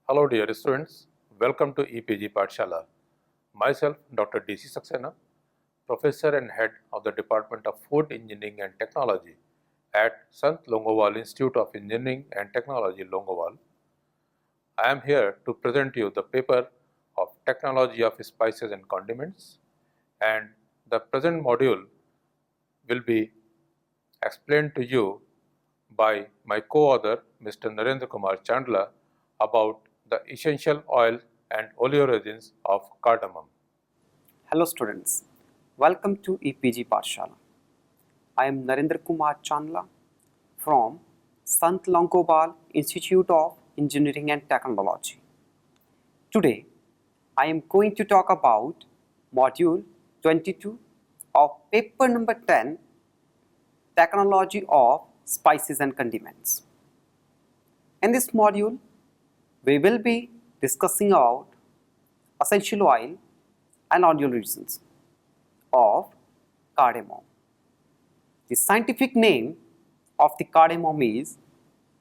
Hello dear students, welcome to EPG Pathshala. Myself Dr. DC Saxena, Professor and Head of the Department of Food Engineering and Technology at Sant Longowal Institute of Engineering and Technology, Longowal. I am here to present you the paper of Technology of Spices and Condiments, and the present module will be explained to you by my co-author Mr. Narender Kumar about the essential oil and oleoresins of cardamom. Hello students, welcome to EPG Pathshala. I am Narender Kumar from Sant Longowal Institute of Engineering and Technology. Today, I am going to talk about Module 22 of Paper number 10, Technology of Spices and Condiments. In this module, we will be discussing about essential oil and oleoresins of cardamom. The scientific name of the cardamom is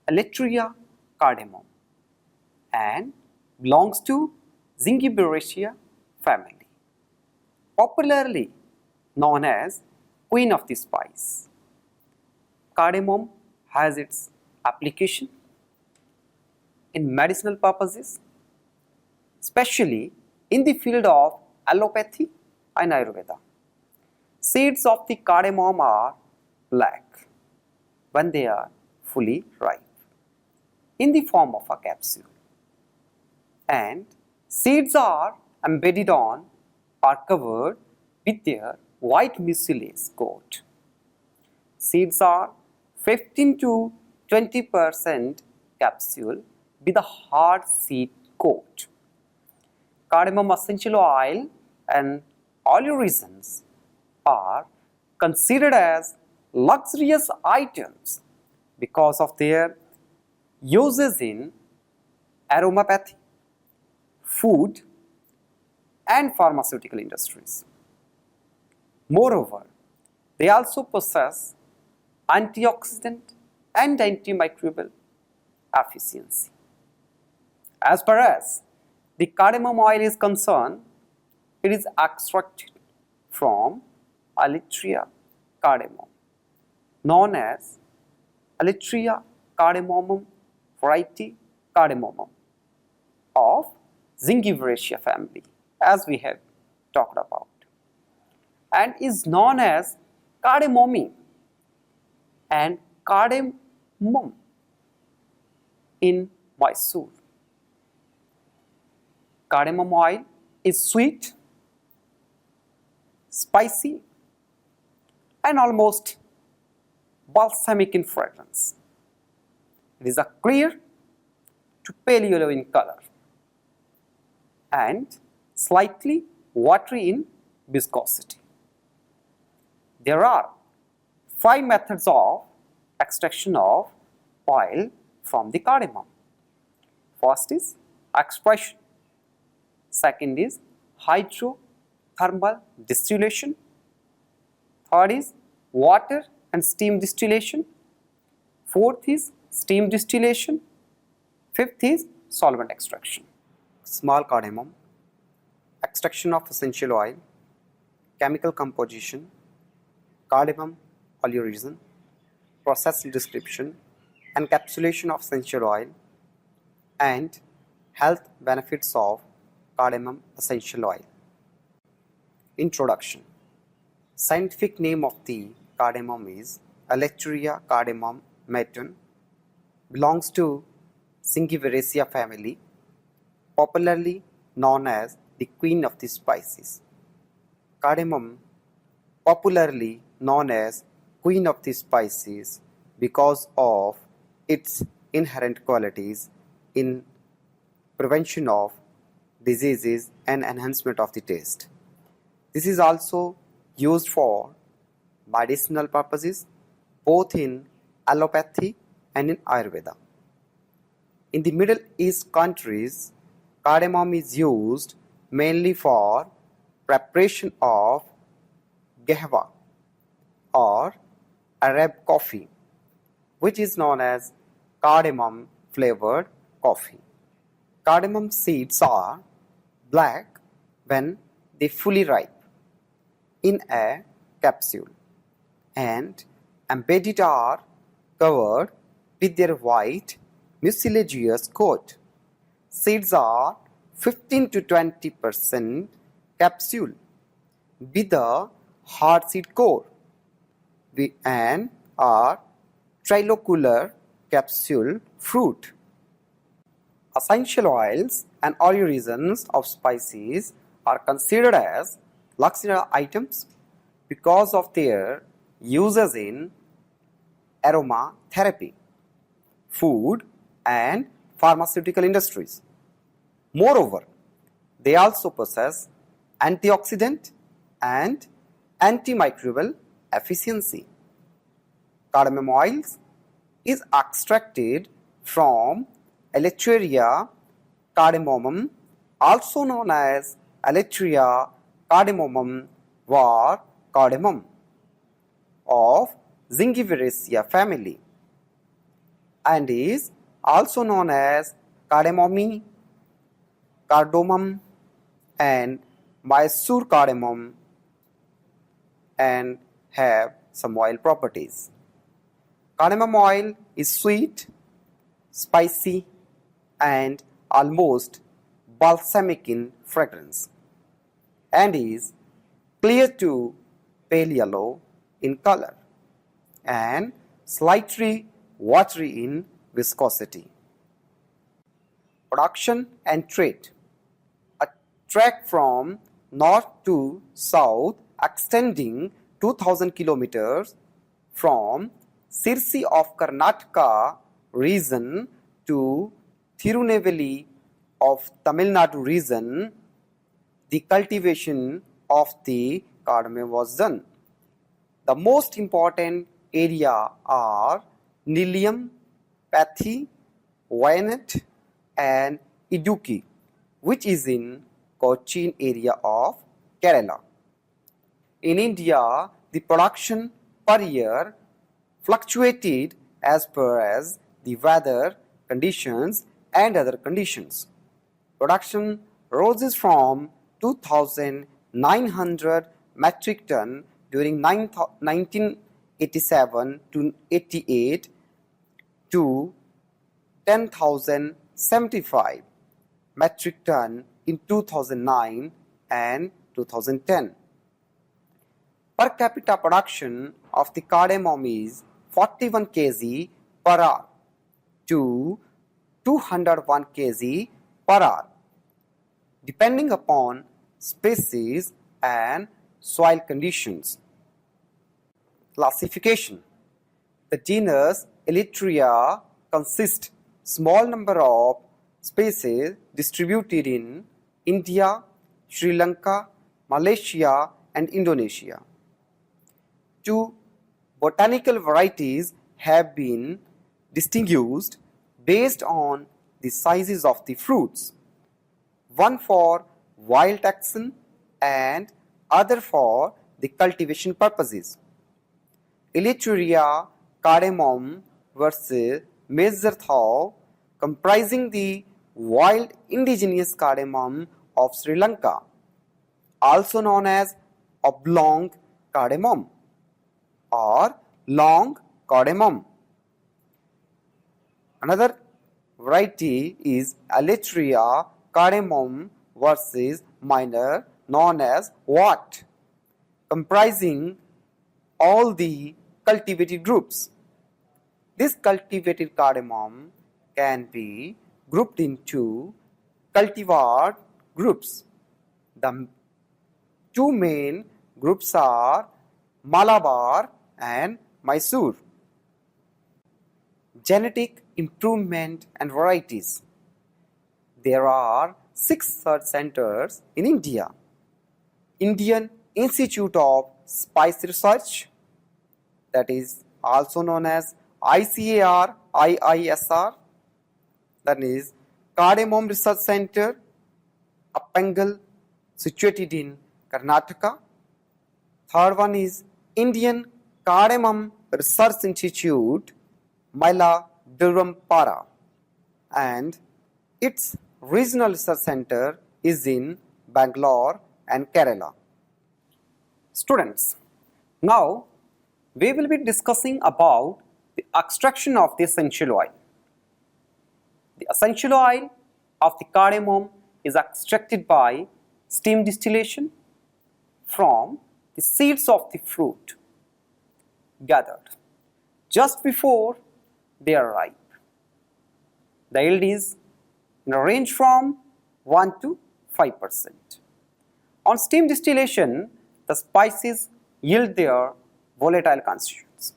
Elytria cardamom and belongs to Zingiberaceae family, popularly known as Queen of the Spice. Cardamom has its application in medicinal purposes, especially in the field of allopathy and Ayurveda. Seeds of the cardamom are black when they are fully ripe in the form of a capsule, and seeds are embedded on or covered with their white mucilage coat. Seeds are 15 to 20% capsule with a hard seed coat. Cardamom essential oil and oleoresins are considered as luxurious items because of their uses in aromatherapy, food, and pharmaceutical industries. Moreover, they also possess antioxidant and antimicrobial efficiency. As far as the cardamom oil is concerned, it is extracted from Elytria cardamom, known as Elytria cardamomum variety cardamomum of Zingiberaceae family, as we have talked about, and is known as cardamomum and cardamom in Mysore. Cardamom oil is sweet, spicy, and almost balsamic in fragrance. It is a clear to pale yellow in color and slightly watery in viscosity. There are 5 methods of extraction of oil from the cardamom. First is expression. Second is hydrothermal distillation. Third is water and steam distillation. Fourth is steam distillation. Fifth is solvent extraction. Small cardamom, extraction of essential oil, chemical composition, cardamom oleoresin, process description, encapsulation of essential oil, and health benefits of cardamom essential oil. Introduction. Scientific name of the cardamom is Elytria cardamom meton, belongs to Zingiberaceae family, popularly known as the Queen of the Spices. Cardamom, popularly known as Queen of the Spices because of its inherent qualities in prevention of diseases and enhancement of the taste. This is also used for medicinal purposes both in allopathy and in Ayurveda. In the Middle East countries, cardamom is used mainly for preparation of qahwa or Arab coffee, which is known as cardamom flavored coffee. Cardamom seeds are black when they fully ripe in a capsule and embedded are covered with their white mucilaginous coat. Seeds are 15 to 20% capsule with a hard seed core and are trilocular capsule fruit. Essential oils and oleoresins of spices are considered as luxury items because of their uses in aromatherapy, food, and pharmaceutical industries. Moreover, they also possess antioxidant and antimicrobial efficiency. Cardamom oils is extracted from Elateria cardamomum, also known as Elateria cardamomum var cardamom, of Zingiberaceae family, and is also known as cardamom, cardamom, and Mysore cardamom, and have some oil properties. Cardamom oil is sweet, spicy, and almost balsamic in fragrance, and is clear to pale yellow in color and slightly watery in viscosity. Production and trade. A track from north to south extending 2000 kilometers from Sirsi of Karnataka region to Tirunelveli of Tamil Nadu region, the cultivation of the cardamom was done. The most important area are Nilliam, Pathi, Wayanad, and Idukki, which is in Cochin area of Kerala. In India, the production per year fluctuated as per as the weather conditions and other conditions. Production rose from 2,900 metric ton during 1987 to 88 to 10,075 metric ton in 2009 and 2010. Per capita production of the cardamom is 41 kg per hour to 201 kg per hour, depending upon species and soil conditions. Classification. The genus Elateria consists small number of species distributed in India, Sri Lanka, Malaysia, and Indonesia. 2 botanical varieties have been distinguished based on the sizes of the fruits, one for wild taxon and other for the cultivation purposes. Elateria cardamom versus Mezarthau, comprising the wild indigenous cardamom of Sri Lanka, also known as oblong cardamom or long cardamom. Another variety is Elateria cardamom versus minor, known as wort, comprising all the cultivated groups. This cultivated cardamom can be grouped into cultivar groups. The two main groups are Malabar and Mysore. Genetic improvement and varieties. There are 6 such centers in India. Indian Institute of Spice Research, that is also known as ICAR, IISR, that is Cardamom Research Center, Appangal, situated in Karnataka. Third one is Indian Cardamom Research Institute, Maila, Durham, Para, and its Regional Research Center is in Bangalore and Kerala. Students, now we will be discussing about the extraction of the essential oil. The essential oil of the cardamom is extracted by steam distillation from the seeds of the fruit gathered just before they are ripe. The yield is in a range from 1 to 5%. On steam distillation, the spices yield their volatile constituents.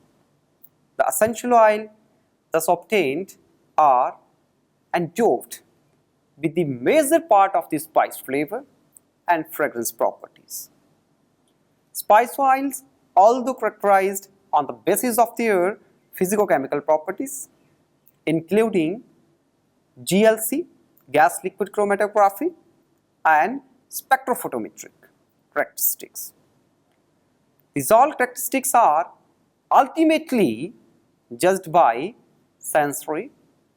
The essential oil thus obtained are endowed with the major part of the spice flavor and fragrance properties. Spice oils, although characterized on the basis of their physicochemical properties, including GLC, gas liquid chromatography, and spectrophotometric characteristics. These all characteristics are ultimately judged by sensory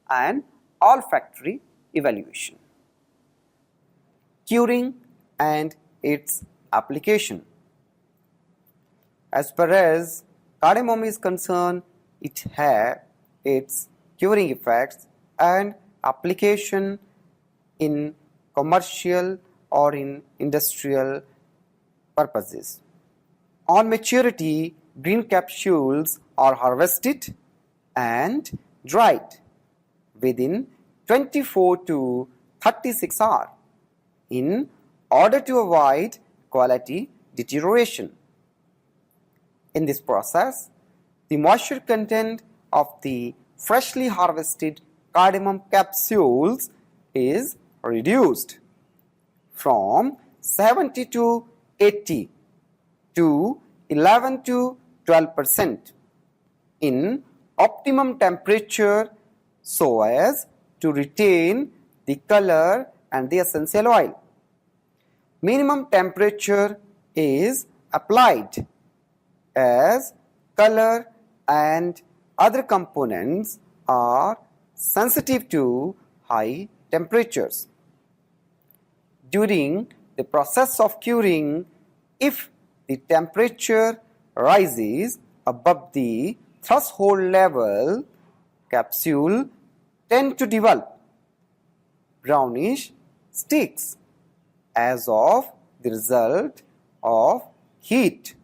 and olfactory evaluation. Curing and its application. As far as cardamom is concerned, it has its curing effects and application in commercial or in industrial purposes. On maturity, green capsules are harvested and dried within 24 to 36 hours in order to avoid quality deterioration. In this process, the moisture content of the freshly harvested cardamom capsules is reduced from 70 to 80 to 11 to 12% in optimum temperature so as to retain the color and the essential oil. Minimum temperature is applied as color and other components are sensitive to high temperatures. During the process of curing, if the temperature rises above the threshold level, capsule tend to develop brownish sticks as of the result of heat.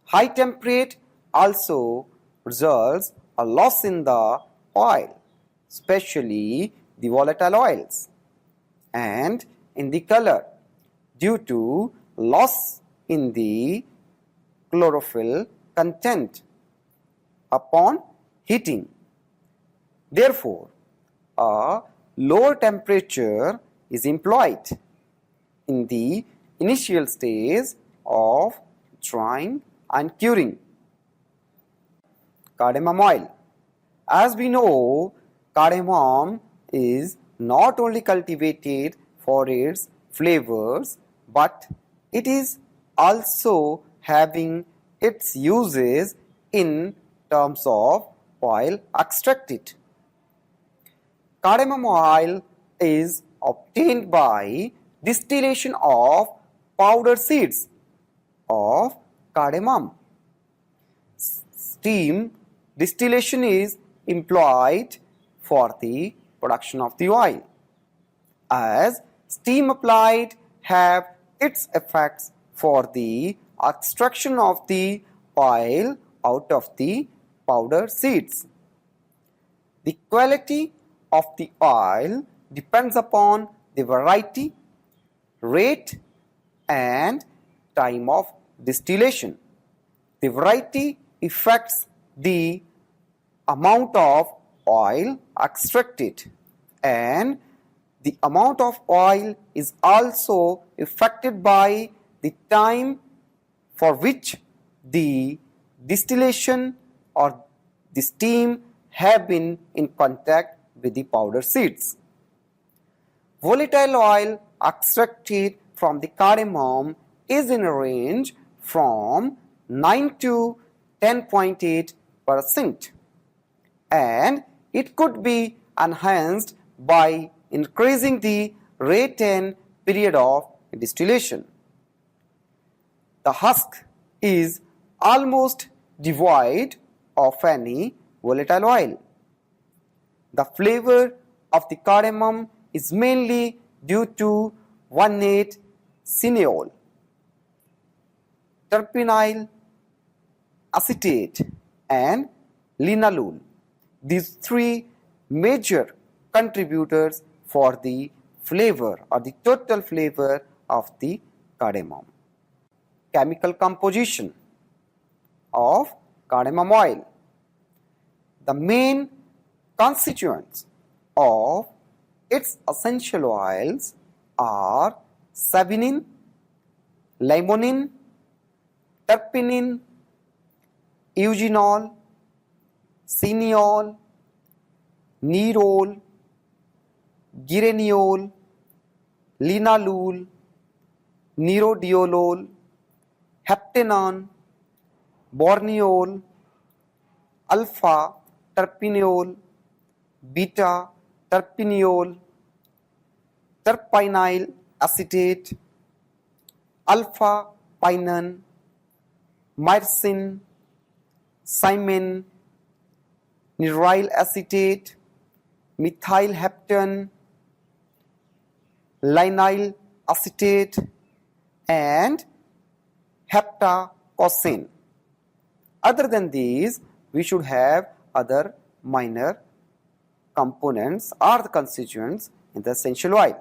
High temperature also results a loss in the oil, especially the volatile oils, and in the color due to loss in the chlorophyll content upon heating. Therefore, a lower temperature is employed in the initial stage of drying and curing. Cardamom oil. As we know, cardamom is not only cultivated for its flavors, but it is also having its uses in terms of oil extracted. Cardamom oil is obtained by distillation of powder seeds of cardamom. Steam distillation is employed for the production of the oil, as steam applied have its effects for the extraction of the oil out of the powder seeds. The quality of the oil depends upon the variety, rate, and time of distillation. The variety affects the amount of oil extracted, and the amount of oil is also affected by the time for which the distillation or the steam have been in contact with the powder seeds. Volatile oil extracted from the cardamom is in a range from 9 to 10.8%, and it could be enhanced by increasing the rate and period of distillation. The husk is almost devoid of any volatile oil. The flavor of the cardamom is mainly due to 1,8-cineol, terpenyl acetate and linalool. These three major contributors for the flavor or the total flavor of the cardamom. Chemical composition of cardamom oil. The main constituents of its essential oils are saponin, limonene, terpenin, eugenol, cineol, nerol, geraniol, linalool, nerodiolol, heptanone, borneol, alpha terpineol, beta terpineol, terpenyl acetate, alpha pinene, myrcene, cymene, neryl acetate, methyl heptane, linyl acetate and heptacocene. Other than these, we should have other minor components or the constituents in the essential oil.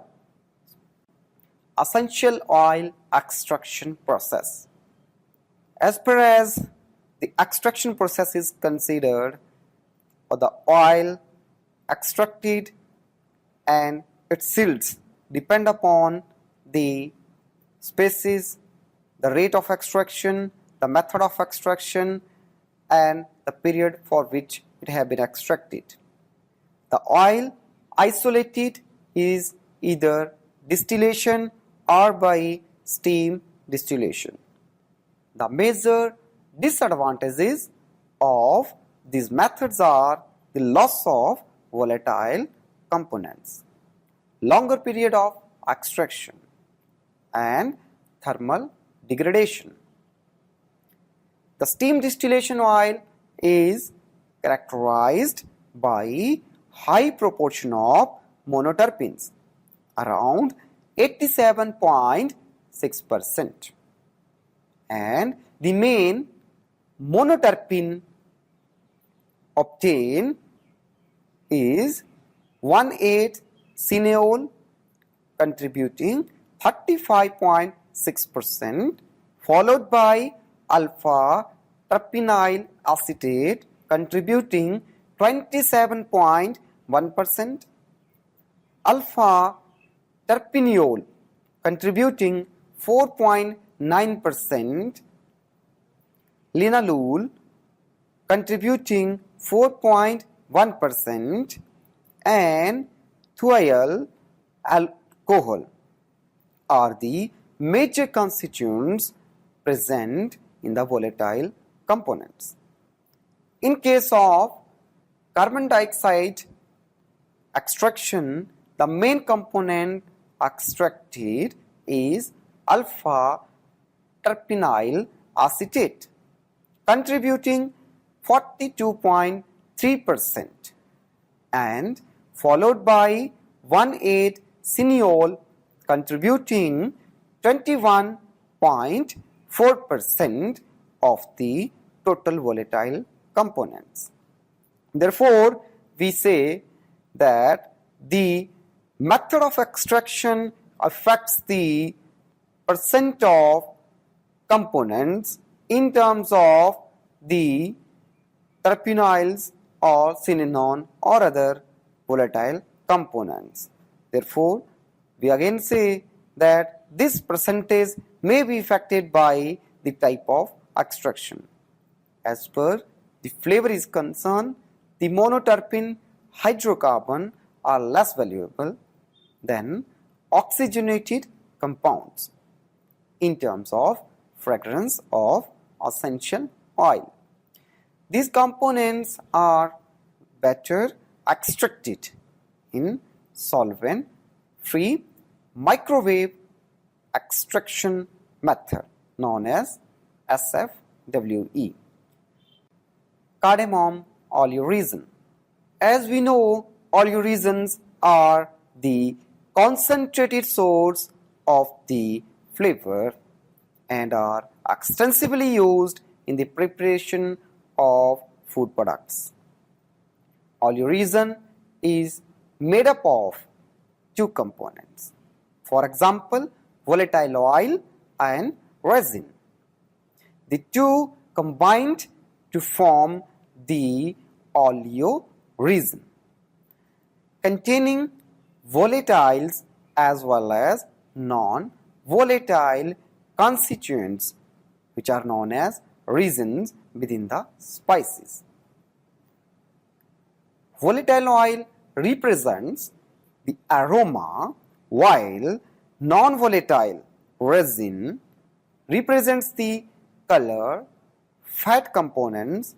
Essential oil extraction process. As far as the extraction process is considered, or the oil extracted and its yields depend upon the species, the rate of extraction, the method of extraction and the period for which it has been extracted. The oil isolated is either distillation or by steam distillation. The major disadvantages of these methods are the loss of volatile components, longer period of extraction and thermal degradation. The steam distillation oil is characterized by high proportion of monoterpenes, around 87.6%, and the main monoterpene obtained is 1,8-cineol contributing 35.6%, followed by alpha terpenyl acetate contributing 27.1%, alpha terpineol contributing 4.9%, linalool contributing 4.1% and thiol alcohol are the major constituents present in the volatile components. In case of carbon dioxide extraction, the main component extracted is alpha terpenyl acetate contributing 42.3% and followed by 1,8-cineol contributing 21.4% of the total volatile components. Therefore, we say that the method of extraction affects the percent of components in terms of the terpenols or cinnamon or other volatile components. Therefore, we again say that this percentage may be affected by the type of extraction. As per the flavor is concerned, the monoterpene hydrocarbon are less valuable than oxygenated compounds in terms of fragrance of essential oil. These components are better extracted in solvent-free microwave extraction method known as SFWE. Cardamom oleoresin. As we know, oleoresins are the concentrated source of the flavor and are extensively used in the preparation of food products. Oleoresin is made up of two components. For example, volatile oil and resin. The two combined to form the oleoresin, containing volatiles as well as non-volatile constituents, which are known as resins within the spices. Volatile oil represents the aroma, while non-volatile resin represents the color, fat components,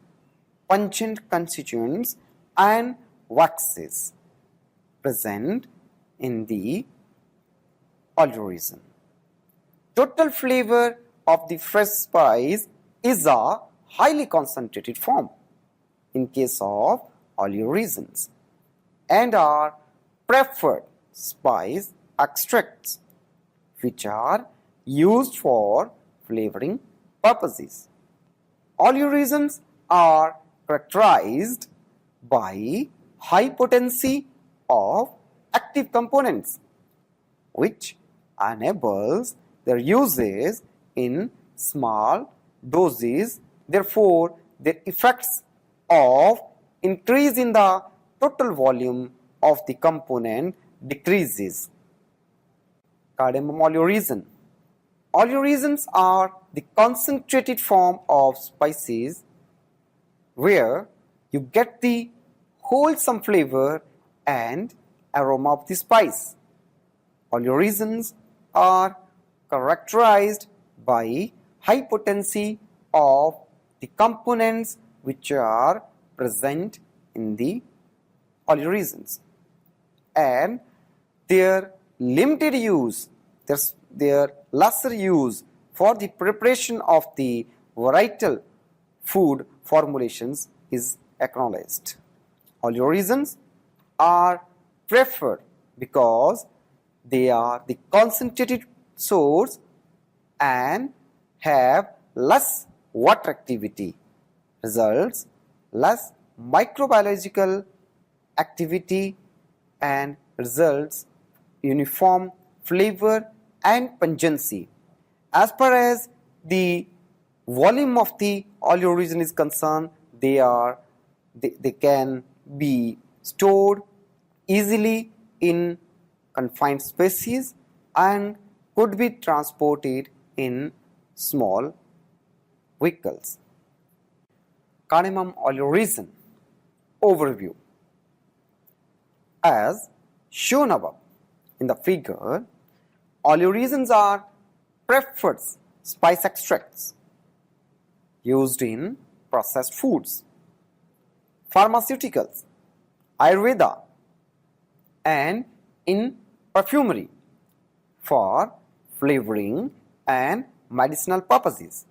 pungent constituents, and waxes present in the oleoresin. Total flavor of the fresh spice is a highly concentrated form in case of oleoresins and are preferred spice extracts which are used for flavoring purposes. Oleoresins are characterized by high potency of active components, which enables their uses in small doses. Therefore, their effects of increase in the total volume of the component decreases. Cardamom oleoresin. Oleoresins are the concentrated form of spices where you get the wholesome flavor and aroma of the spice. Oleoresins are characterized by high potency of the components which are present in the oleoresins, and their limited use, their lesser use for the preparation of the varietal food formulations is acknowledged. Oleoresins are preferred because they are the concentrated source and have less water activity, results less microbiological activity, and results uniform flavor and pungency. As far as the volume of the oleoresin is concerned, they can be stored easily in confined spaces and could be transported in small vehicles. Cardamom oleoresin overview. As shown above in the figure, oleoresins are preferred spice extracts used in processed foods, pharmaceuticals, Ayurveda, and in perfumery for flavoring and medicinal purposes.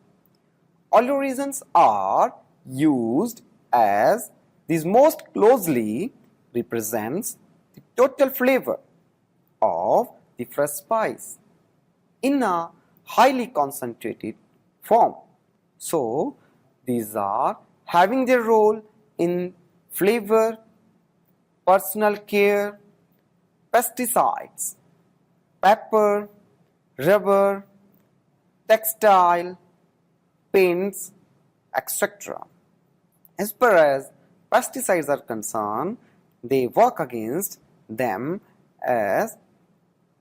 Oleoresins are used as these most closely represents the total flavor of the fresh spice in a highly concentrated form. So, these are having their role in flavor, personal care, pesticides, pepper, rubber, textile, paints, etc. As far as pesticides are concerned, they work against them as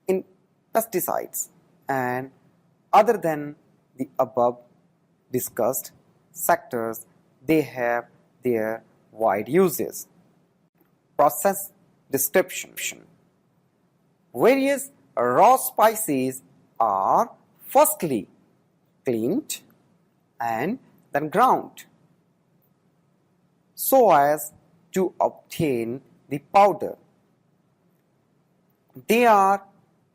in pesticides, and other than the above discussed sectors, they have their wide uses. Process description. Various raw spices are firstly cleaned and then ground so as to obtain the powder. They are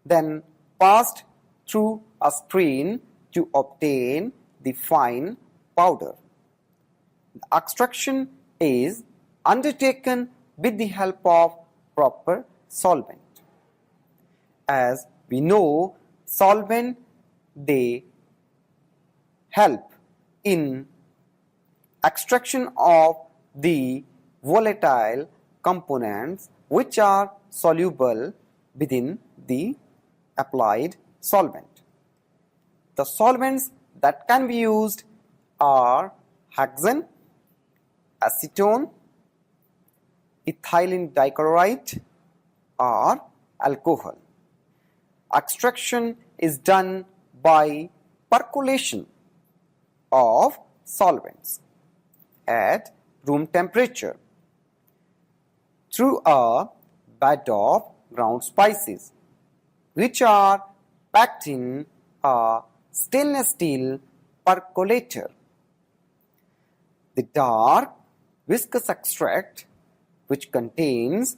then passed through a screen to obtain the fine powder. The extraction is undertaken with the help of proper solvent. As we know, solvent, they help in extraction of the volatile components which are soluble within the applied solvent. The solvents that can be used are hexane, acetone, ethylene dichloride, or alcohol. Extraction is done by percolation of solvents at room temperature through a bed of ground spices, which are packed in a stainless steel percolator. The dark viscous extract, which contains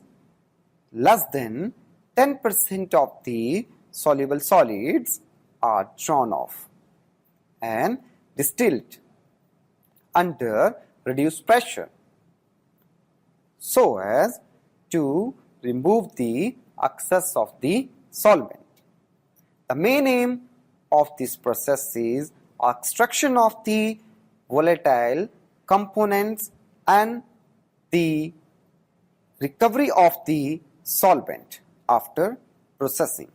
less than 10% of the soluble solids, are drawn off and distilled under reduced pressure so as to remove the excess of the solvent. The main aim of this process is extraction of the volatile components and the recovery of the solvent after processing.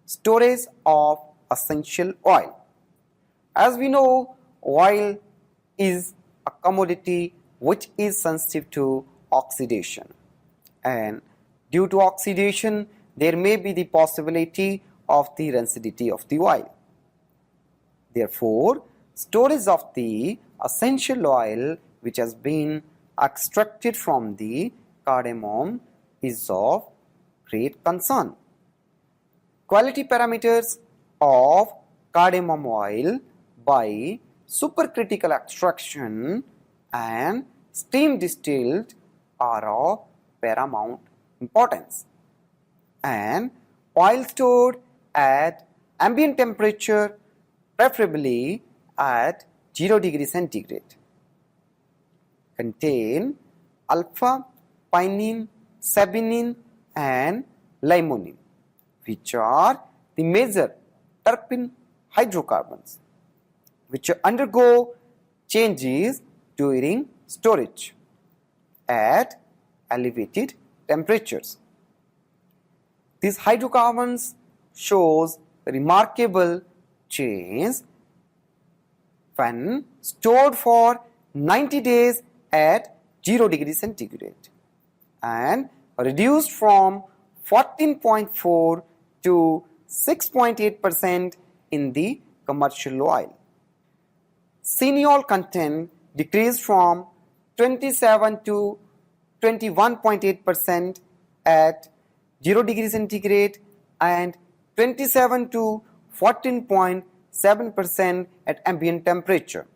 Storage of essential oil. As we know, oil is a commodity which is sensitive to oxidation, and due to oxidation there may be the possibility of the rancidity of the oil. Therefore, storage of the essential oil which has been extracted from the cardamom is of great concern. Quality parameters of cardamom oil by supercritical extraction and steam distilled are of paramount importance, and oil stored at ambient temperature, preferably at 0 degree centigrade, contain alpha, pinene, saponin and limonene, which are the major terpene hydrocarbons which undergo changes during storage at elevated temperatures. These hydrocarbons shows remarkable change when stored for 90 days at 0 degree centigrade and reduced from 14.4 to 6.8% in the commercial oil. Cineol content decreased from 27 to 21.8% at 0 degree centigrade and 27 to 14.7% at ambient temperature.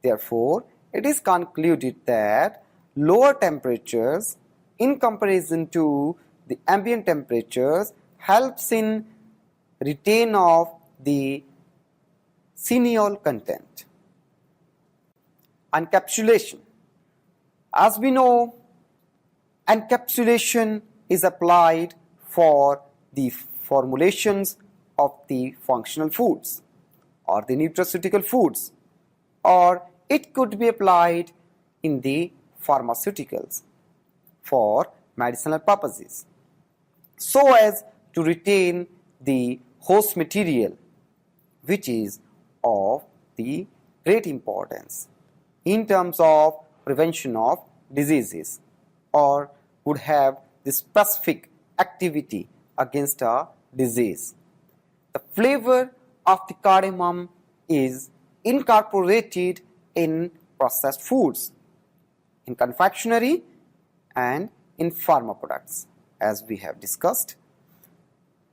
Therefore, it is concluded that lower temperatures in comparison to the ambient temperatures helps in retain of the cineol content. Encapsulation. As we know, encapsulation is applied for the formulations of the functional foods or the nutraceutical foods, or it could be applied in the pharmaceuticals for medicinal purposes so as to retain the host material, which is of the great importance in terms of prevention of diseases or would have the specific activity against a disease. The flavor of the cardamom is incorporated in processed foods, in confectionery and in pharma products, as we have discussed.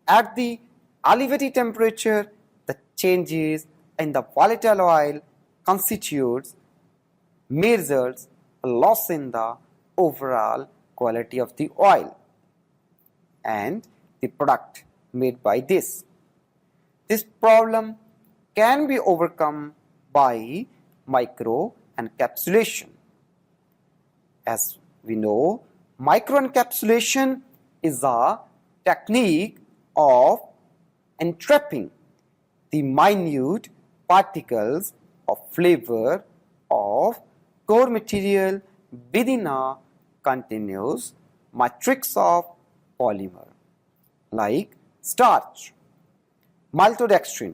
At the elevated temperature, the changes in the volatile oil constitutes measures a loss in the overall quality of the oil, and the product made by this. This problem can be overcome by microencapsulation. As we know, microencapsulation is a technique of entrapping the minute particles of flavor of core material within a continuous matrix of polymer like starch, maltodextrin,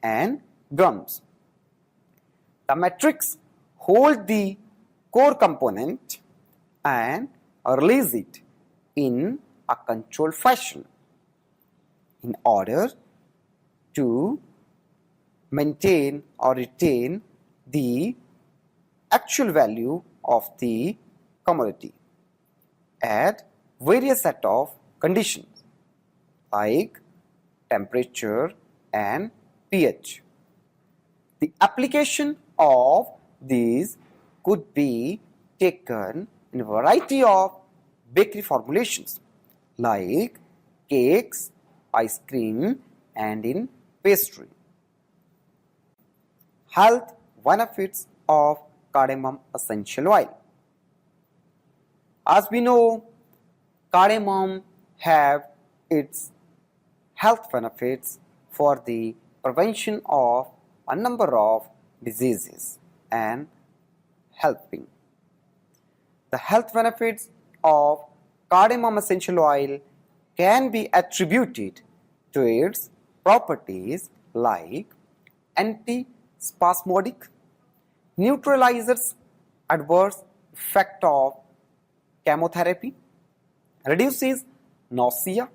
and gums. The matrix holds the core component and release it in a controlled fashion in order to maintain or retain the actual value of the commodity at various set of conditions like temperature and pH. The application of these could be taken in a variety of bakery formulations like cakes, ice cream, and in pastry. Health benefits of cardamom essential oil. As we know, cardamom have its health benefits for the prevention of a number of diseases and helping. The health benefits of cardamom essential oil can be attributed to its properties like antispasmodic, neutralizes adverse effect of chemotherapy, reduces nausea.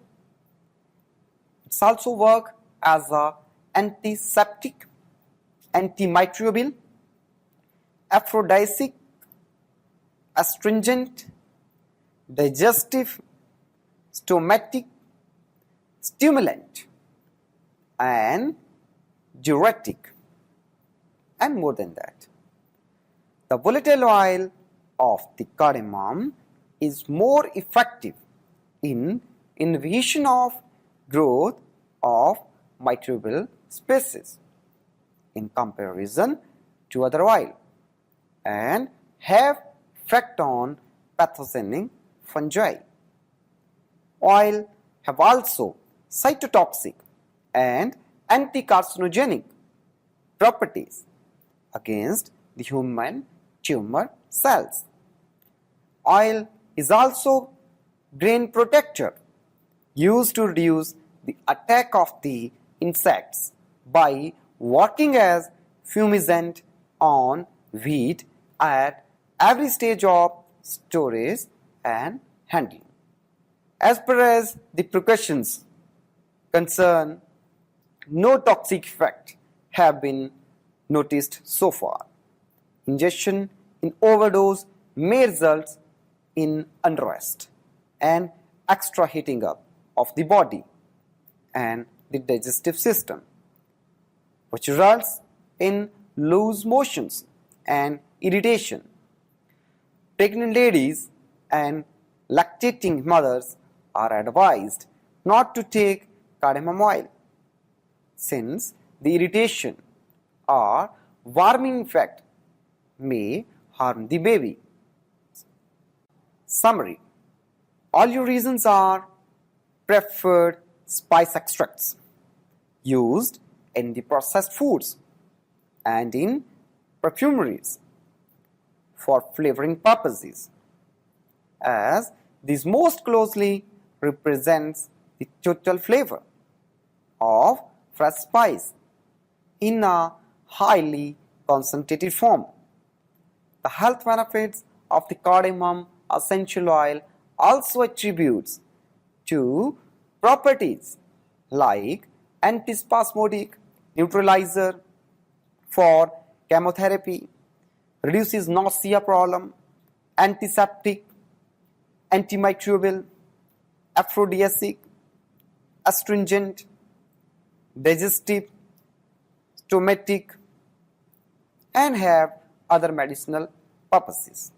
It's also work as a antiseptic, antimicrobial, aphrodisiac, astringent, digestive, stomachic, stimulant, and diuretic, and more than that. The volatile oil of the cardamom is more effective in inhibition of growth of microbial species in comparison to other oil and have effect on pathogenic fungi. Oil have also cytotoxic and anti-carcinogenic properties against the human tumor cells. Oil is also grain protector used to reduce the attack of the insects by working as fumigant on wheat at every stage of storage and handling. As per as the precautions concern, no toxic effect have been noticed so far. Ingestion in overdose may result in unrest and extra heating up of the body and the digestive system, which results in loose motions and irritation. Pregnant ladies and lactating mothers are advised not to take cardamom oil since the irritation or warming effect may harm the baby. Summary: Oleoresins are preferred spice extracts used in the processed foods and in perfumeries for flavoring purposes, as this most closely represents the total flavor of fresh spice in a highly concentrated form. The health benefits of the cardamom essential oil also attributes to properties like antispasmodic, neutralizer for chemotherapy, reduces nausea problem, antiseptic, antimicrobial, aphrodisiac, astringent, digestive, stomachic, and have other medicinal purposes.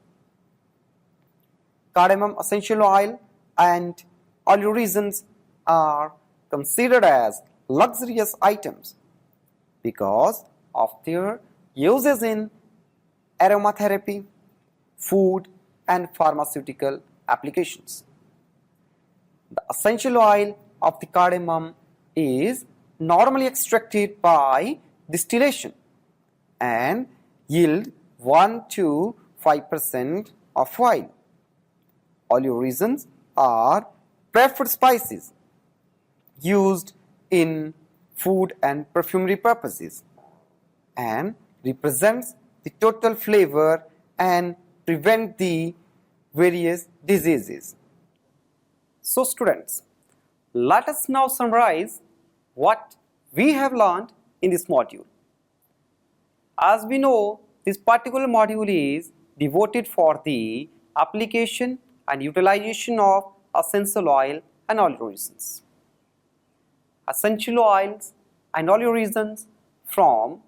Cardamom essential oil and oleoresins are considered as luxurious items because of their uses in aromatherapy, food and pharmaceutical applications. The essential oil of the cardamom is normally extracted by distillation and yield 1 to 5% of oil. Oleoresins are preferred spices used in food and perfumery purposes and represents the total flavor and prevent the various diseases. So students, let us now summarize what we have learned in this module. As we know, this particular module is devoted for the application and utilization of essential oil and oleoresins. Essential oils and oleoresins from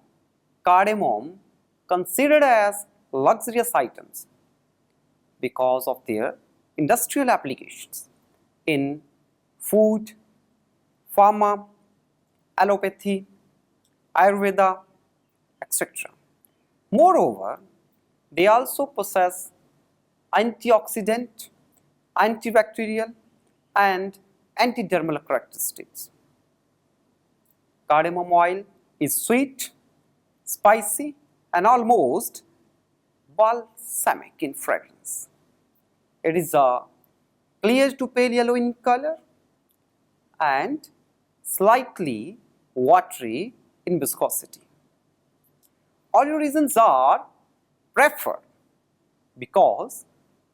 cardamom considered as luxurious items because of their industrial applications in food, pharma, allopathy, Ayurveda, etc. Moreover, they also possess antioxidant, antibacterial and antidermal characteristics. Cardamom oil is sweet, spicy and almost balsamic in fragrance. It is a clear to pale yellow in color and slightly watery in viscosity. Oleoresins are preferred because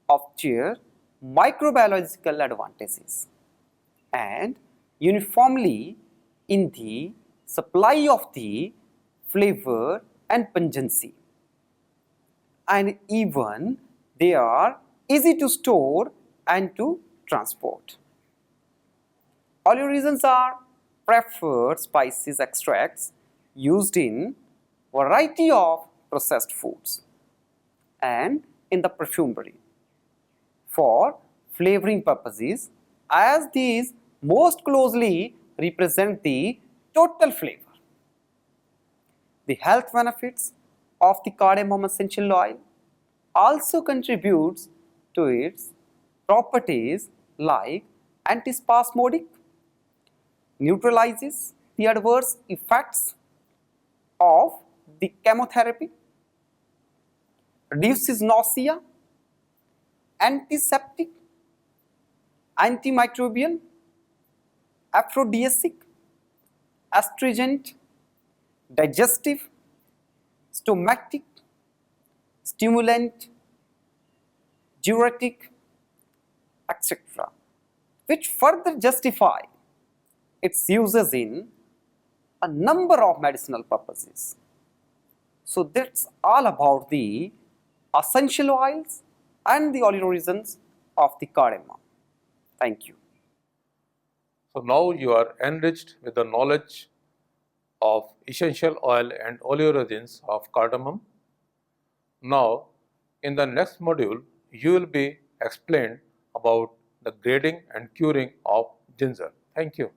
of their microbiological advantages and uniformly in the supply of the flavor and pungency, and even they are easy to store and to transport. Oleoresins are preferred spices extracts used in variety of processed foods and in the perfumery for flavoring purposes, as these most closely represent the total flavor. The health benefits of the cardamom essential oil also contributes to its properties like antispasmodic, neutralizes the adverse effects of the chemotherapy, reduces nausea, antiseptic, antimicrobial, aphrodisiac, astringent, digestive, stomachic, stimulant, diuretic, etc., which further justify its uses in a number of medicinal purposes. So that's all about the essential oils and the oleoresins of the cardamom. Thank you. So now you are enriched with the knowledge of essential oil and oleoresins of cardamom. Now in the next module you will be explained about the grading and curing of ginger. Thank you.